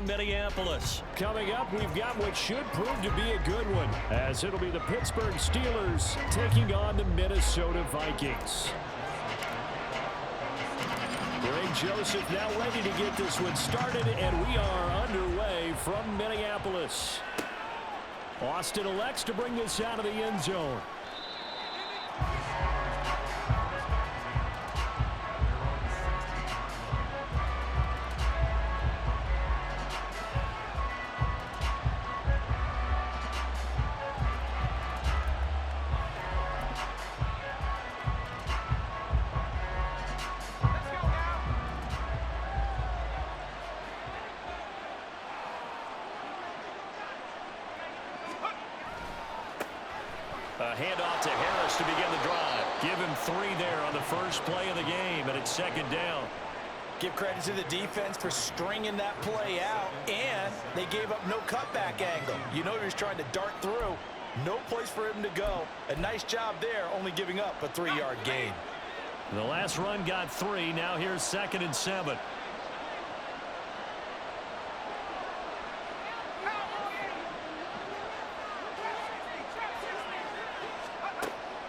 around Minneapolis. Coming up, we've got what should prove to be a good one, as it'll be the Pittsburgh Steelers taking on the Minnesota Vikings. Greg Joseph now ready to get this one started, and we are underway from Minneapolis. Austin elects to bring this out of the end zone. A handoff to Harris to begin the drive. Give him 3 there on the first play of the game, and it's second down. Give credit to the defense for stringing that play out, and they gave up no cutback angle. You know he was trying to dart through. No place for him to go. A nice job there, only giving up a 3-yard gain. The last run got 3. Now here's 2nd and 7.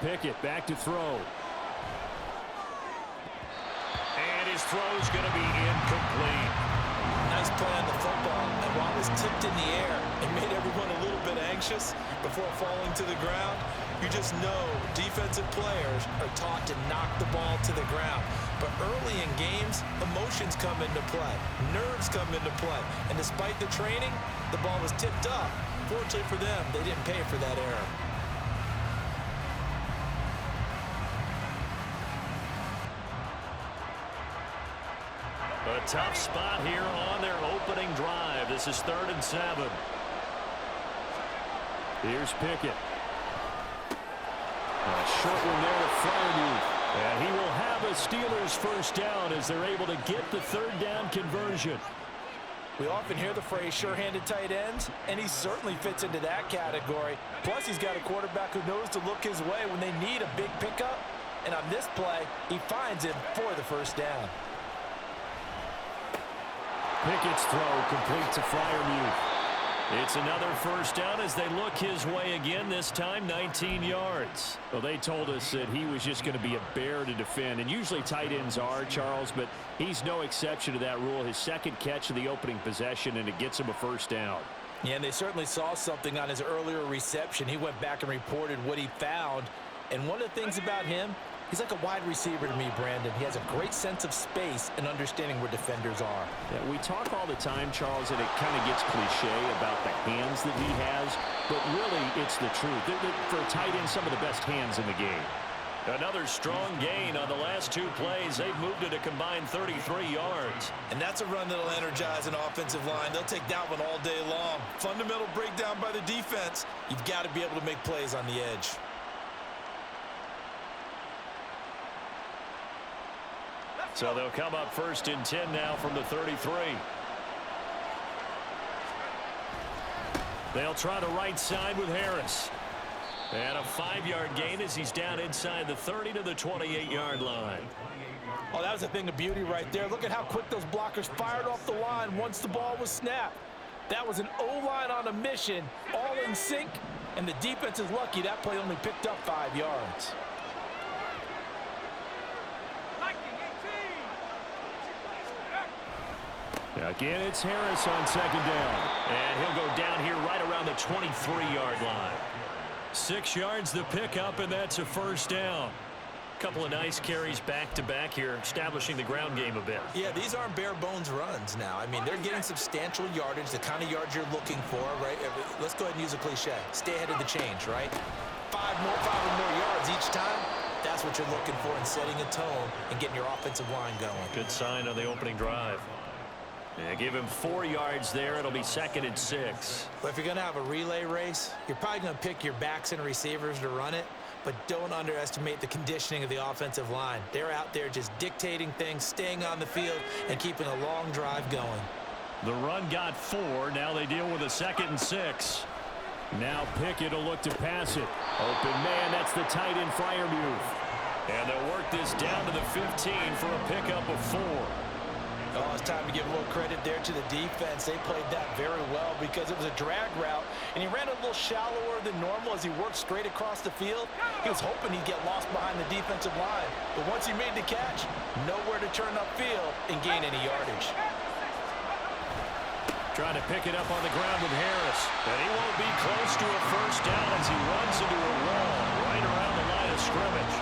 Pickett back to throw. And his throw's going to be incomplete. Nice play on the football, and while it was tipped in the air, it made everyone a little bit anxious before falling to the ground. You just know defensive players are taught to knock the ball to the ground. But early in games, emotions come into play. Nerves come into play. And despite the training, the ball was tipped up. Fortunately for them, they didn't pay for that error. A tough spot here on their opening drive. This is 3rd and 7. Here's Pickett. A short one there to Freiermuth. And he will have a Steelers first down as they're able to get the 3rd down conversion. We often hear the phrase sure-handed tight ends, and he certainly fits into that category. Plus, he's got a quarterback who knows to look his way when they need a big pickup. And on this play, he finds him for the first down. Pickett's throw complete to Freiermuth. It's another first down as they look his way again, this time 19 yards. Well, they told us that he was just going to be a bear to defend, and usually tight ends are, Charles, but he's no exception to that rule. His second catch of the opening possession, and it gets him a first down. Yeah, and they certainly saw something on his earlier reception. He went back and reported what he found, and one of the things about him, he's like a wide receiver to me, Brandon. He has a great sense of space and understanding where defenders are. Yeah, we talk all the time, Charles, and it kind of gets cliche about the hands that he has, but really it's the truth. For a tight end, some of the best hands in the game. Another strong gain on the last 2 plays. They've moved it a combined 33 yards. And that's a run that'll energize an offensive line. They'll take that one all day long. Fundamental breakdown by the defense. You've got to be able to make plays on the edge. So they'll come up 1st and 10 now from the 33. They'll try the right side with Harris. And a 5-yard gain as he's down inside the 30 to the 28-yard line. Oh, that was a thing of beauty right there. Look at how quick those blockers fired off the line once the ball was snapped. That was an O-line on a mission, all in sync, and the defense is lucky that play only picked up 5 yards. Again, it's Harris on 2nd down. And he'll go down here right around the 23-yard line. 6 yards the pickup, and that's a first down. Couple of nice carries back-to-back here, establishing the ground game a bit. Yeah, these aren't bare-bones runs now. I mean, they're getting substantial yardage, the kind of yards you're looking for, right? Let's go ahead and use a cliche. Stay ahead of the change, right? 5 or more yards each time. That's what you're looking for in setting a tone and getting your offensive line going. Good sign on the opening drive. Yeah, give him 4 yards there. It'll be 2nd and 6. But if you're going to have a relay race, you're probably going to pick your backs and receivers to run it. But don't underestimate the conditioning of the offensive line. They're out there just dictating things, staying on the field, and keeping a long drive going. The run got 4. Now they deal with a 2nd and 6. Now Pickett will look to pass it. Open man, that's the tight end Freiermuth. And they'll work this down to the 15 for a pickup of 4. Oh, Well, it's time to give a little credit there to the defense. They played that very well because it was a drag route, and he ran a little shallower than normal as he worked straight across the field. He was hoping he'd get lost behind the defensive line, but once he made the catch, nowhere to turn upfield and gain any yardage. Trying to pick it up on the ground with Harris. And he won't be close to a first down as he runs into a wall right around the line of scrimmage.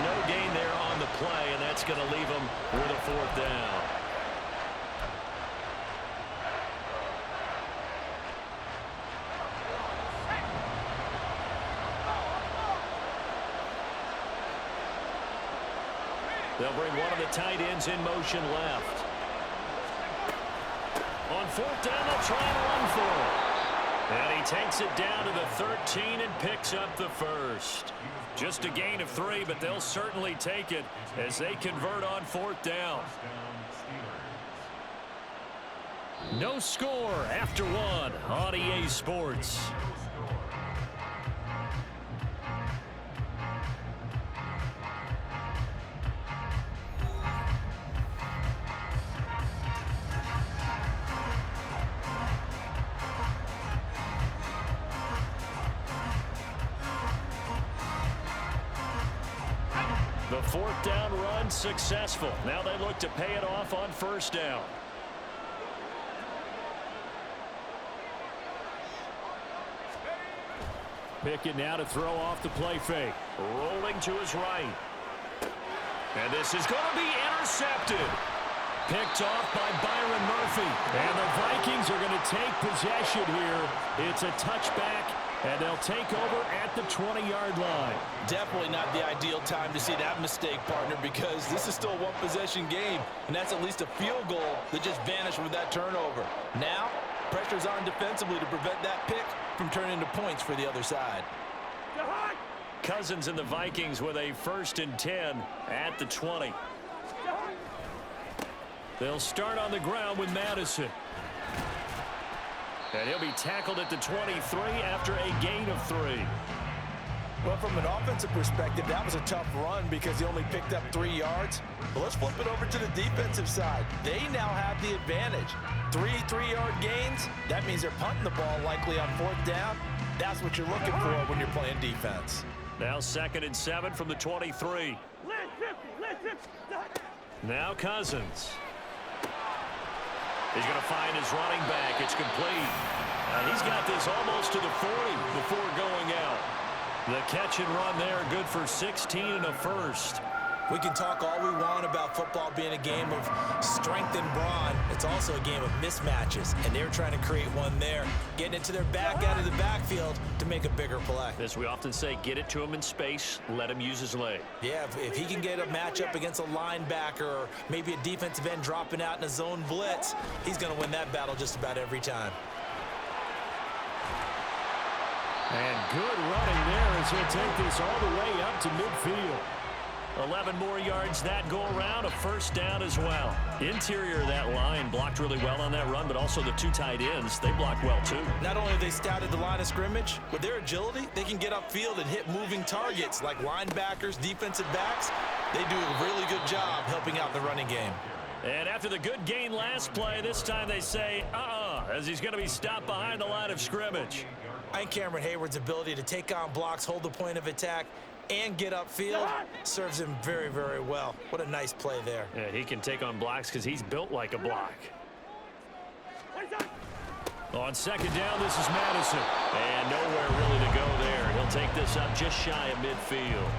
No gain there on the play, and that's going to leave him with a fourth down. They'll bring one of the tight ends in motion left. On fourth down, they'll try and run for it. And he takes it down to the 13 and picks up the first. Just a gain of 3, but they'll certainly take it as they convert on fourth down. No score after 1 on EA Sports. The fourth down run successful. Now they look to pay it off on first down. Pickett now to throw off the play fake. Rolling to his right. And this is going to be intercepted. Picked off by Byron Murphy. And the Vikings are going to take possession here. It's a touchback, and they'll take over at the 20-yard line. Definitely not the ideal time to see that mistake, partner, because this is still a one-possession game, and that's at least a field goal that just vanished with that turnover. Now, pressure's on defensively to prevent that pick from turning into points for the other side. Cousins and the Vikings with a 1st and 10 at the 20. They'll start on the ground with Madison. And he'll be tackled at the 23 after a gain of 3. Well, from an offensive perspective, that was a tough run because he only picked up 3 yards. But let's flip it over to the defensive side. They now have the advantage. 3 3-yard gains. That means they're punting the ball likely on fourth down. That's what you're looking for when you're playing defense. Now 2nd and 7 from the 23. Now Cousins. He's going to find his running back. It's complete. And he's got this almost to the 40 before going out. The catch and run there, good for 16 and a first. We can talk all we want about football being a game of strength and brawn. It's also a game of mismatches, and they're trying to create one there, getting it to their back out of the backfield to make a bigger play. As we often say, get it to him in space, let him use his leg. Yeah, if he can get a matchup against a linebacker or maybe a defensive end dropping out in a zone blitz, he's going to win that battle just about every time. And good running there as he'll take this all the way up to midfield. 11 more yards that go around, a first down as well. Interior of that line blocked really well on that run, but also the 2 tight ends, they blocked well too. Not only have they scouted the line of scrimmage, with their agility, they can get upfield and hit moving targets like linebackers, defensive backs. They do a really good job helping out the running game. And after the good gain last play, this time they say, as he's going to be stopped behind the line of scrimmage. I think Cameron Hayward's ability to take on blocks, hold the point of attack, and get upfield serves him very, very well. What a nice play there. Yeah, he can take on blocks because he's built like a block. On 2nd down, this is Madison. And nowhere really to go there. He'll take this up just shy of midfield.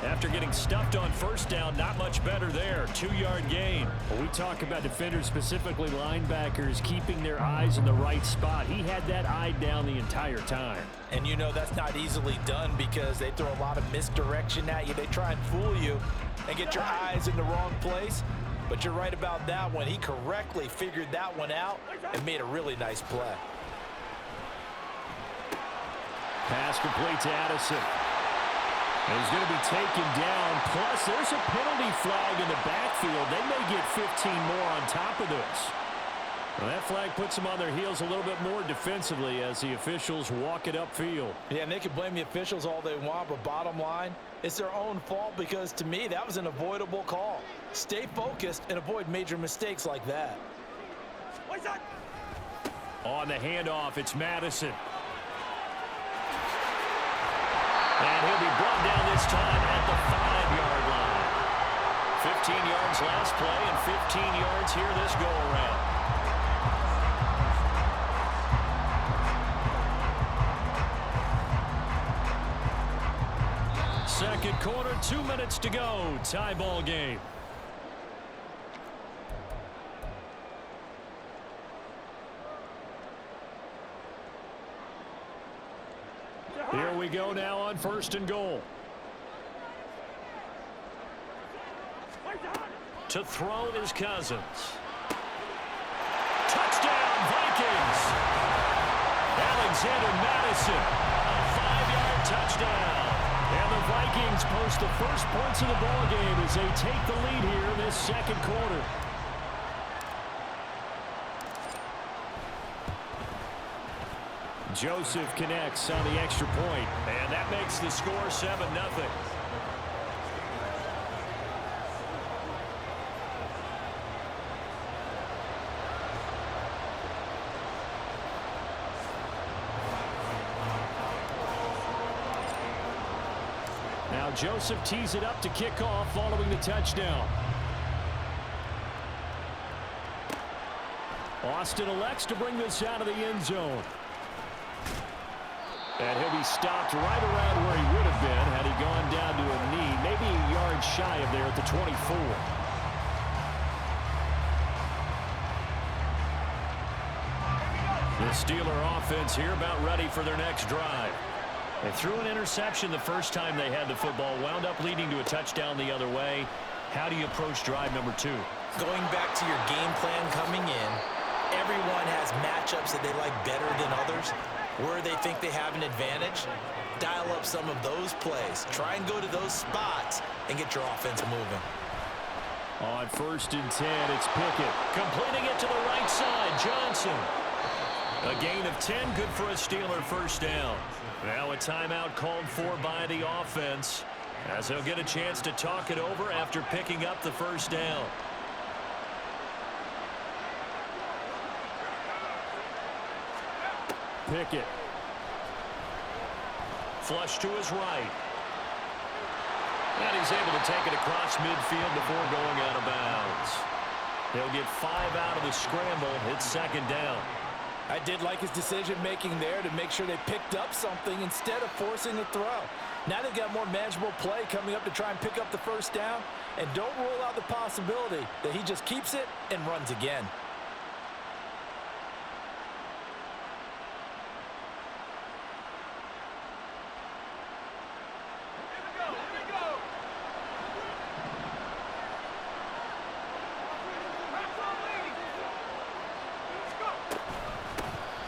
After getting stuffed on first down, not much better there. 2-yard gain. Well, we talk about defenders, specifically linebackers, keeping their eyes in the right spot. He had that eye down the entire time. And you know that's not easily done because they throw a lot of misdirection at you. They try and fool you and get your eyes in the wrong place. But you're right about that one. He correctly figured that one out and made a really nice play. Pass complete to Addison. He's going to be taken down. Plus, there's a penalty flag in the backfield. They may get 15 more on top of this. Well, that flag puts them on their heels a little bit more defensively as the officials walk it upfield. Yeah, and they can blame the officials all they want, but bottom line, it's their own fault because, to me, that was an avoidable call. Stay focused and avoid major mistakes like that. On the handoff, it's Madison. And he'll be brought down this time at the 5-yard line. 15 yards last play and 15 yards here this go-around. Second quarter, 2 minutes to go. Tie ball game. Here we go now on 1st and goal. To throw is Cousins. Touchdown, Vikings! Alexander Madison, a 5-yard touchdown. And the Vikings post the first points of the ball game as they take the lead here in this second quarter. Joseph connects on the extra point, and that makes the score 7-0. Now Joseph tees it up to kick off following the touchdown. Austin elects to bring this out of the end zone. And he'll be stopped right around where he would have been had he gone down to a knee, maybe a yard shy of there at the 24. The Steeler offense here about ready for their next drive. They threw an interception the first time they had the football, wound up leading to a touchdown the other way. How do you approach drive number 2? Going back to your game plan coming in, everyone has matchups that they like better than others. Where they think they have an advantage, dial up some of those plays. Try and go to those spots and get your offense moving. On 1st and 10, it's Pickett. Completing it to the right side, Johnson. A gain of 10, good for a Steeler first down. Now a timeout called for by the offense as they'll get a chance to talk it over after picking up the first down. Pickett. Flush to his right. And he's able to take it across midfield before going out of bounds. He'll get 5 out of the scramble. It's 2nd down. I did like his decision-making there to make sure they picked up something instead of forcing the throw. Now they've got more manageable play coming up to try and pick up the first down. And don't rule out the possibility that he just keeps it and runs again.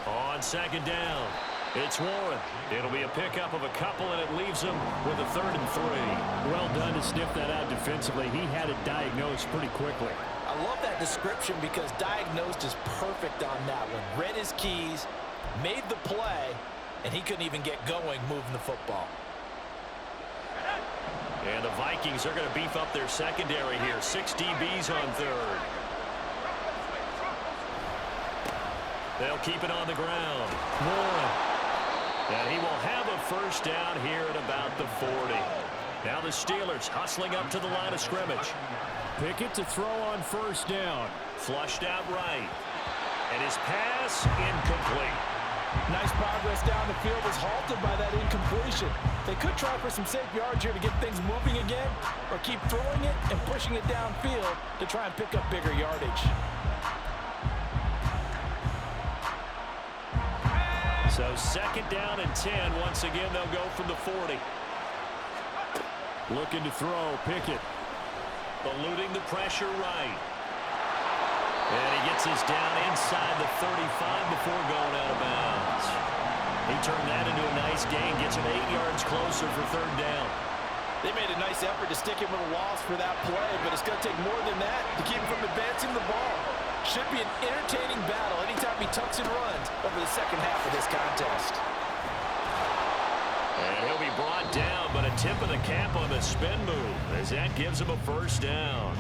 On 2nd down, it's Warren. It'll be a pickup of a couple, and it leaves him with a 3rd and 3. Well done to sniff that out defensively. He had it diagnosed pretty quickly. I love that description because diagnosed is perfect on that one. Read his keys, made the play, and he couldn't even get going moving the football. And the Vikings are going to beef up their secondary here. 6 DBs on 3rd. They'll keep it on the ground. Warren. And he will have a first down here at about the 40. Now the Steelers hustling up to the line of scrimmage. Pickett to throw on 1st down. Flushed out right. And his pass incomplete. Nice progress down the field was halted by that incompletion. They could try for some safe yards here to get things moving again, or keep throwing it and pushing it downfield to try and pick up bigger yardage. So 2nd down and 10. Once again, they'll go from the 40. Looking to throw, Pickett. Eluding the pressure right. And he gets his down inside the 35 before going out of bounds. He turned that into a nice gain, gets him 8 yards closer for 3rd down. They made a nice effort to stick him with a loss for that play, but it's going to take more than that to keep him from advancing the ball. Should be an entertaining battle anytime he tucks and runs over the second half of this contest. And he'll be brought down, but a tip of the cap on the spin move as that gives him a first down.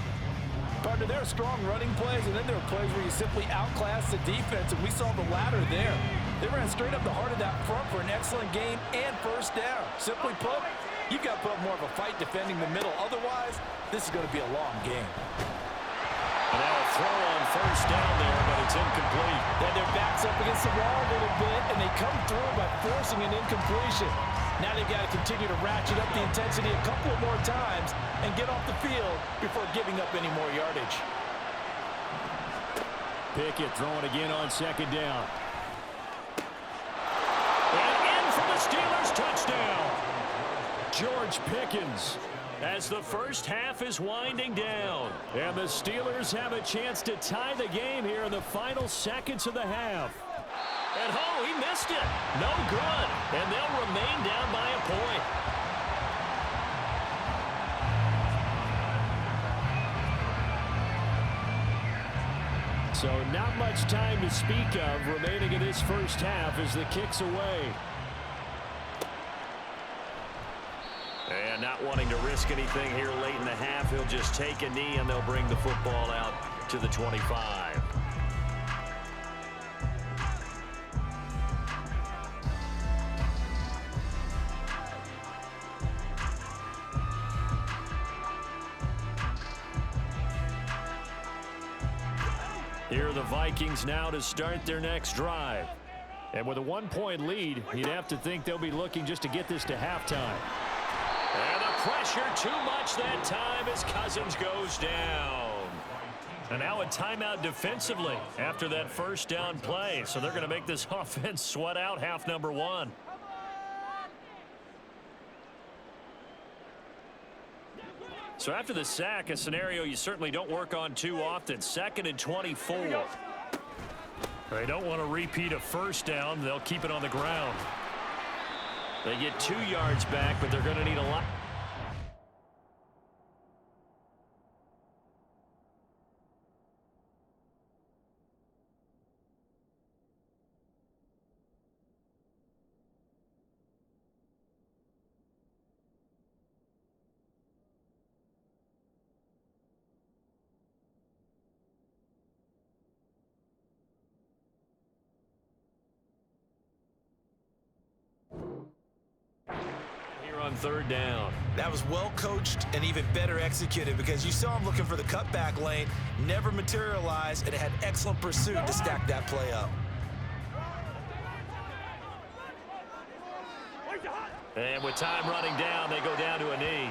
Partner, there are strong running plays, and then there are plays where you simply outclass the defense, and we saw the latter there. They ran straight up the heart of that front for an excellent gain and first down. Simply put, you've got to put more of a fight defending the middle. Otherwise, this is going to be a long game. And now a throw on first down there, but it's incomplete. Then their backs up against the wall a little bit, and they come through by forcing an incompletion. Now they've got to continue to ratchet up the intensity a couple of more times and get off the field before giving up any more yardage. Pickett throwing again on second down. And in for the Steelers touchdown. George Pickens. As the first half is winding down. And the Steelers have a chance to tie the game here in the final seconds of the half. And oh, he missed it. No good. And they'll remain down by a point. So not much time to speak of remaining in this first half as the kick's away. And not wanting to risk anything here late in the half, he'll just take a knee and they'll bring the football out to the 25. Here are the Vikings now to start their next drive. And with a one-point lead, you'd have to think they'll be looking just to get this to halftime. And the pressure too much that time as Cousins goes down. And now a timeout defensively after that first down play. So they're going to make this offense sweat out half number one. So after the sack, a scenario you certainly don't work on too often. 2nd and 24. They don't want to repeat a first down. They'll keep it on the ground. They get 2 yards back, but they're going to need a lot. On 3rd down. That was well coached and even better executed because you saw him looking for the cutback lane, never materialized, and had excellent pursuit to stack that play up. And with time running down, they go down to a knee.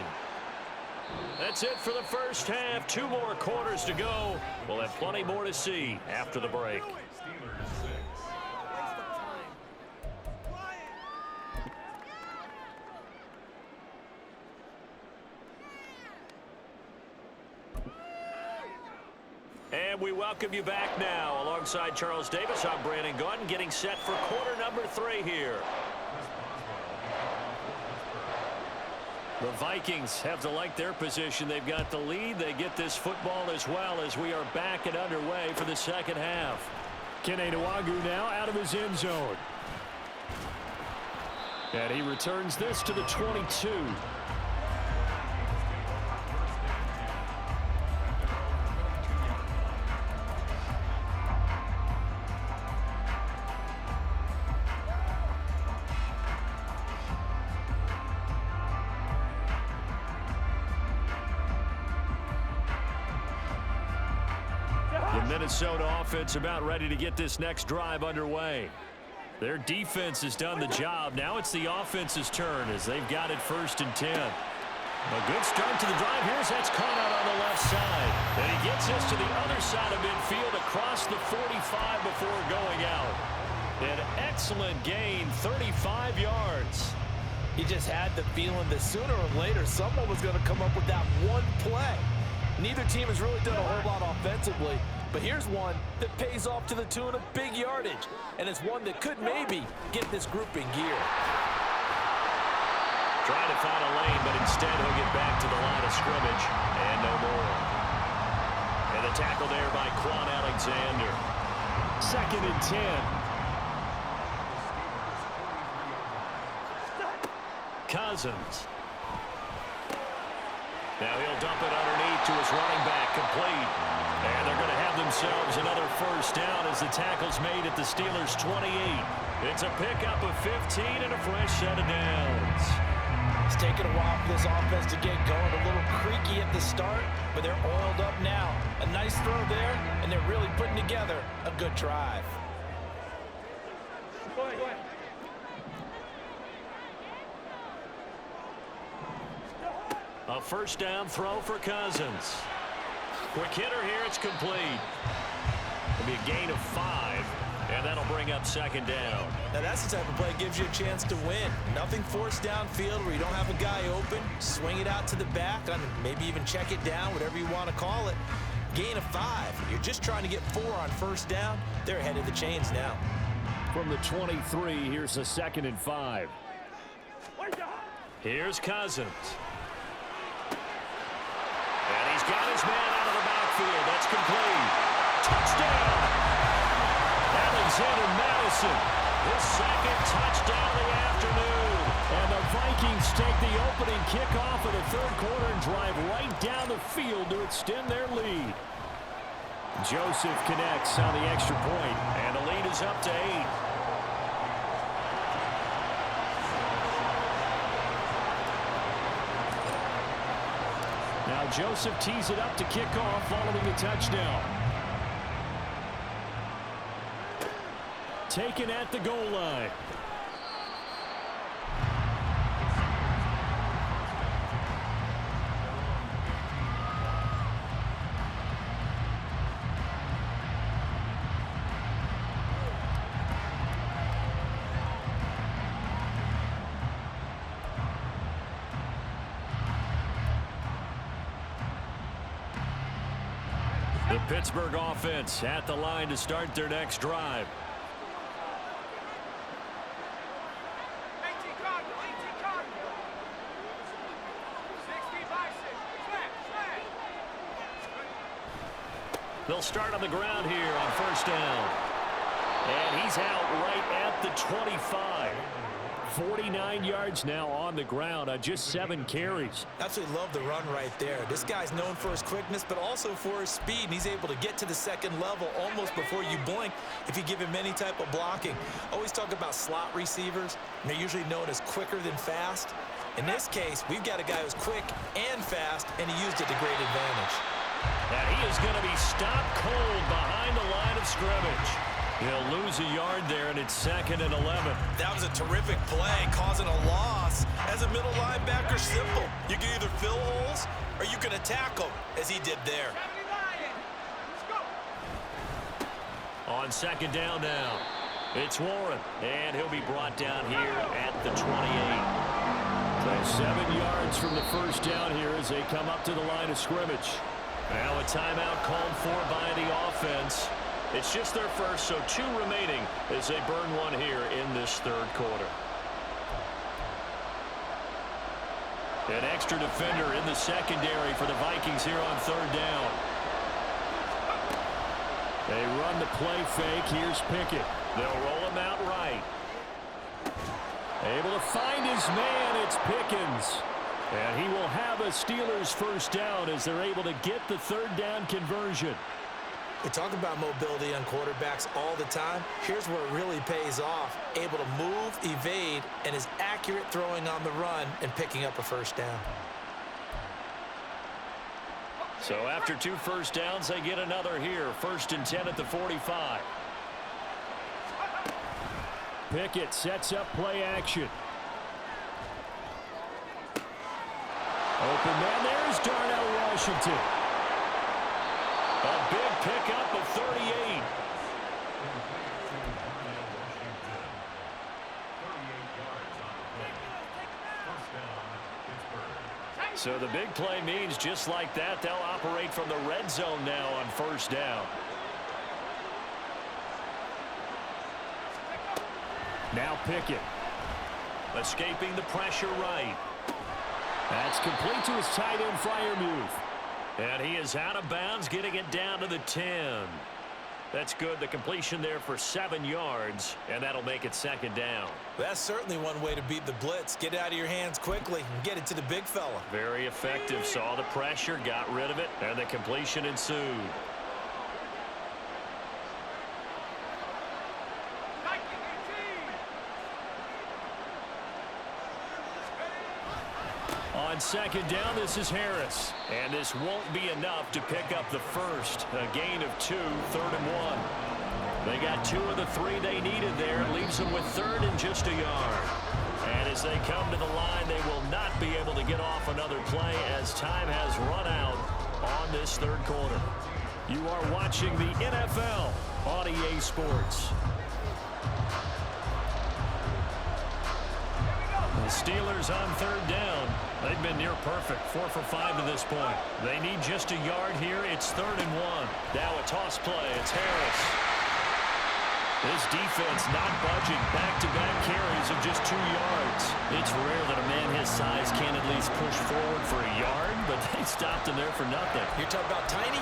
That's it for the first half. 2 more quarters to go. We'll have plenty more to see after the break. And we welcome you back now. Alongside Charles Davis, I'm Brandon Gordon, getting set for quarter number 3 here. The Vikings have to like their position. They've got the lead. They get this football as well as we are back and underway for the second half. Kene Nwagu now out of his end zone. And he returns this to the 22. Minnesota offense about ready to get this next drive underway. Their defense has done the job. Now it's the offense's turn as they've got it 1st and 10. A good start to the drive. Here's that's caught out on the left side. And he gets us to the other side of midfield across the 45 before going out. An excellent gain, 35 yards. He just had the feeling that sooner or later someone was going to come up with that one play. Neither team has really done a whole lot offensively, but here's one that pays off to the tune of big yardage, and it's one that could maybe get this group in gear. Trying to find a lane, but instead he'll get back to the line of scrimmage, and no more. And And the tackle there by Quan Alexander. 2nd and 10. Cousins. Now he'll dump it underneath to his running back, complete. And they're going to have themselves another first down as the tackle's made at the Steelers' 28. It's a pickup of 15 and a fresh set of downs. It's taken a while for this offense to get going. A little creaky at the start, but they're oiled up now. A nice throw there, and they're really putting together a good drive. Go ahead. A first down throw for Cousins. Quick hitter here, it's complete. It'll be a gain of 5, and that'll bring up 2nd down. Now that's the type of play that gives you a chance to win. Nothing forced downfield where you don't have a guy open. Swing it out to the back, maybe even check it down, whatever you want to call it. Gain of 5. You're just trying to get 4 on first down. They're ahead of the chains now. From the 23, here's a 2nd and 5. Here's Cousins. And he's got his man out of the backfield. That's complete. Touchdown! Alexander Madison, his 2nd touchdown of the afternoon. And the Vikings take the opening kickoff of the 3rd quarter and drive right down the field to extend their lead. Joseph connects on the extra point, and the lead is up to 8. Now Joseph tees it up to kick off following the touchdown. Taken at the goal line. The Pittsburgh offense at the line to start their next drive. They'll start on the ground here on first down. And he's out right at the 25. 49 yards now on the ground on just 7 carries. Absolutely love the run right there. This guy's known for his quickness, but also for his speed. And he's able to get to the 2nd level almost before you blink if you give him any type of blocking. Always talk about slot receivers, and they're usually known as quicker than fast. In this case, we've got a guy who's quick and fast, and he used it to great advantage. And he is going to be stopped cold behind the line of scrimmage. He'll lose a yard there, and it's 2nd and 11. That was a terrific play, causing a loss. As a middle linebacker, simple. You can either fill holes or you can attack them, as he did there. On 2nd down now, it's Warren, and he'll be brought down here at the 28. So 7 yards from the first down here as they come up to the line of scrimmage. Now a timeout called for by the offense. It's just their first, so 2 remaining as they burn one here in this 3rd quarter. An extra defender in the secondary for the Vikings here on 3rd down. They run the play fake. Here's Pickett. They'll roll him out right. Able to find his man. It's Pickens. And he will have a Steelers first down as they're able to get the 3rd down conversion. We talk about mobility on quarterbacks all the time. Here's where it really pays off. Able to move, evade, and is accurate throwing on the run and picking up a first down. So after 2 first downs, they get another here. 1st and 10 at the 45. Pickett sets up play action. Open man, there's Darnell Washington. A big pickup of 38. So the big play means just like that, they'll operate from the red zone now on first down. Now Pickett. Escaping the pressure right. That's complete to his tight end Freiermuth. And he is out of bounds, getting it down to the 10. That's good. The completion there for 7 yards, and that'll make it second down. That's certainly one way to beat the blitz. Get it out of your hands quickly and get it to the big fella. Very effective. Saw the pressure, got rid of it, and the completion ensued. On second down, this is Harris. And this won't be enough to pick up the first. A gain of 2, 3rd and 1. They got 2 of the 3 they needed there. It leaves them with 3rd and just a yard. And as they come to the line, they will not be able to get off another play as time has run out on this 3rd quarter. You are watching the NFL on EA Sports. The Steelers on 3rd down. They've been near perfect, 4 for 5 to this point. They need just a yard here. It's 3rd and 1. Now a toss play. It's Harris. This defense not budging. Back-to-back carries of just 2 yards. It's rare that a man his size can at least push forward for a yard, but they stopped him there for nothing. You're talking about Tiny?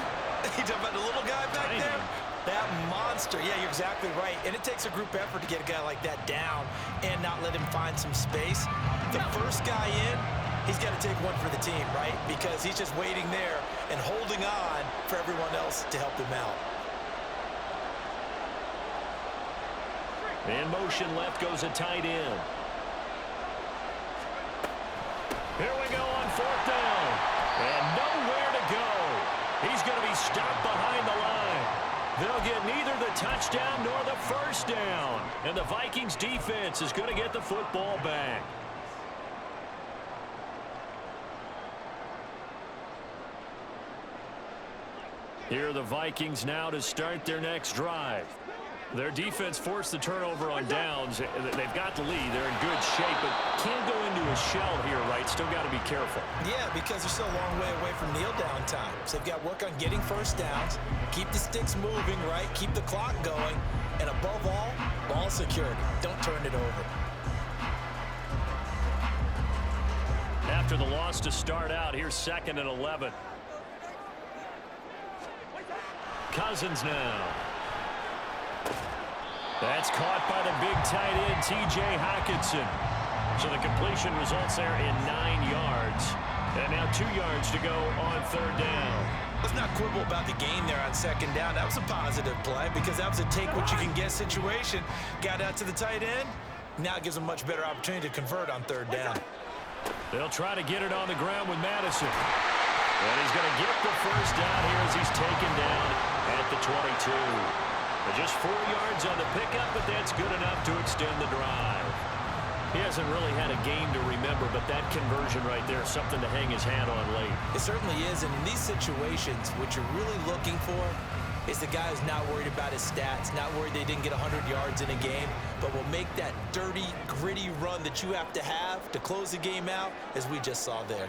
You're talking about the little guy back there? That monster. Yeah, you're exactly right. And it takes a group effort to get a guy like that down and not let him find some space. The first guy in, he's got to take one for the team, right? Because he's just waiting there and holding on for everyone else to help him out. In motion left goes a tight end. Here we go on 4th down. And nowhere to go. He's going to be stopped behind the line. They'll get neither the touchdown nor the first down. And the Vikings defense is going to get the football back. Here are the Vikings now to start their next drive. Their defense forced the turnover on downs. They've got the lead. They're in good shape, but can't go into a shell here, right? Still got to be careful. Yeah, because they're still a long way away from kneel down time. So they've got to work on getting first downs, keep the sticks moving, right? Keep the clock going, and above all, ball security. Don't turn it over. After the loss to start out, here's 2nd and 11. Cousins now. That's caught by the big tight end, T.J. Hockenson. So the completion results there in 9 yards. And now 2 yards to go on 3rd down. Let's not quibble about the gain there on 2nd down. That was a positive play because that was a take-what-you-can-get situation. Got out to the tight end. Now it gives them a much better opportunity to convert on 3rd down. They'll try to get it on the ground with Madison. And he's going to get the first down here as he's taken down at the 22. Just 4 yards on the pickup, but that's good enough to extend the drive. He hasn't really had a game to remember, but that conversion right there is something to hang his hat on late. It certainly is, and in these situations, what you're really looking for is the guy who's not worried about his stats, not worried they didn't get 100 yards in a game, but will make that dirty, gritty run that you have to close the game out, as we just saw there.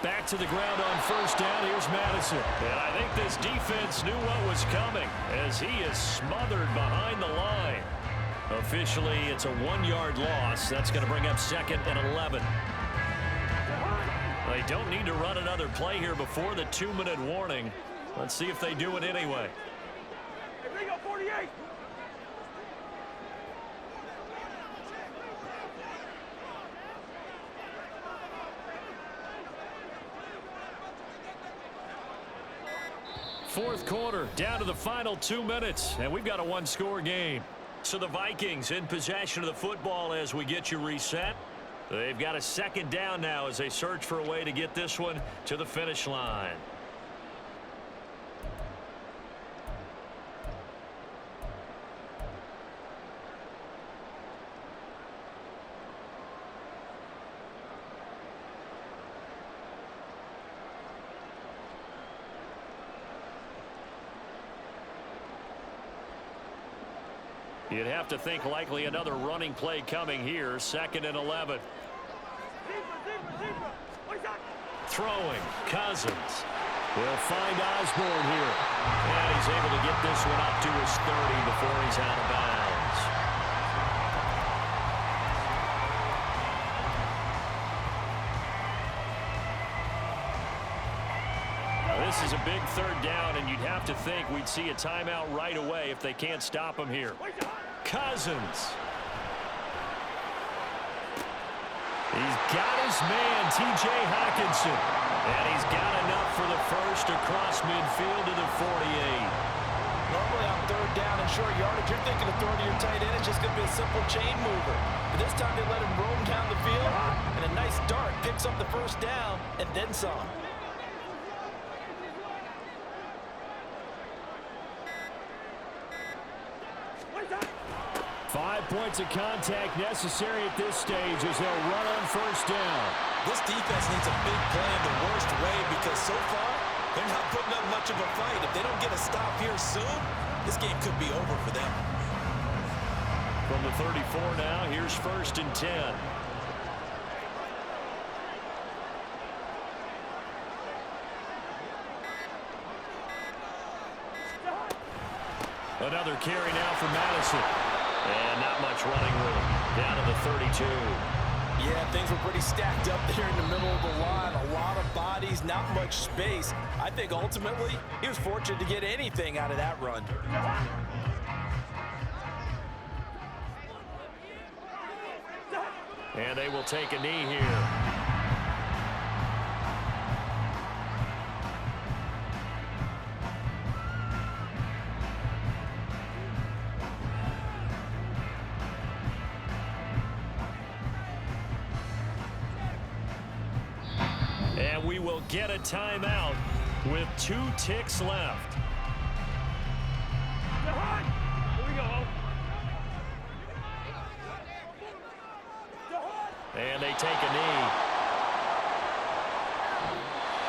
Back to the ground on 1st down. Here's Madison. And I think this defense knew what was coming as he is smothered behind the line. Officially, it's a 1-yard loss. That's going to bring up 2nd and 11. They don't need to run another play here before the 2-minute warning. Let's see if they do it anyway. Here we go, 48. Fourth quarter, down to the final 2 minutes, and we've got a 1-score game. So the Vikings in possession of the football as we get you reset. They've got a 2nd down now as they search for a way to get this one to the finish line. You'd have to think likely another running play coming here. 2nd and 11. Throwing, Cousins. They'll find Osborne here. And he's able to get this one up to his 30 before he's out of bounds. Now, this is a big third down, and you'd have to think we'd see a timeout right away if they can't stop him here. Cousins. He's got his man, T.J. Hockenson. And he's got enough for the first across midfield to the 48. Normally on third down and short yardage, you're thinking of throwing to your tight end. It's just going to be a simple chain mover. But this time they let him roam down the field, and a nice dart picks up the first down and then some. 5 points of contact necessary at this stage as they'll run on first down. This defense needs a big play in the worst way because so far, they're not putting up much of a fight. If they don't get a stop here soon, this game could be over for them. From the 34 now, here's 1st and 10. Another carry now for Madison. And not much running room. Down to the 32. Yeah, things were pretty stacked up there in the middle of the line. A lot of bodies, not much space. I think ultimately he was fortunate to get anything out of that run. And they will take a knee here. And we will get a timeout with 2 ticks left. Here we go. And they take a knee.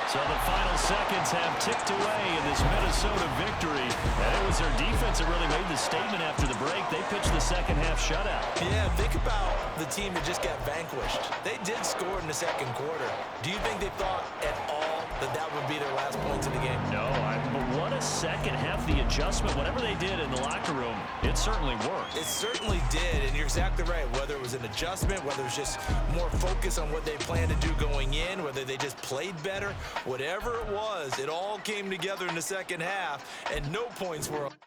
So the final seconds have ticked away in this Minnesota victory. And it was their defense that really made the statement after the break. They pitched the second half shutout. Yeah, think about the team that just got vanquished. They did score in the second quarter. Do you think they thought at all that that would be their last points of the game? No, but what a second half. The adjustment, whatever they did in the locker room, it certainly worked. It certainly did, and you're exactly right. Whether it was an adjustment, whether it was just more focus on what they planned to do going in, whether they just played better, whatever it was, it all came together in the second half, and no points were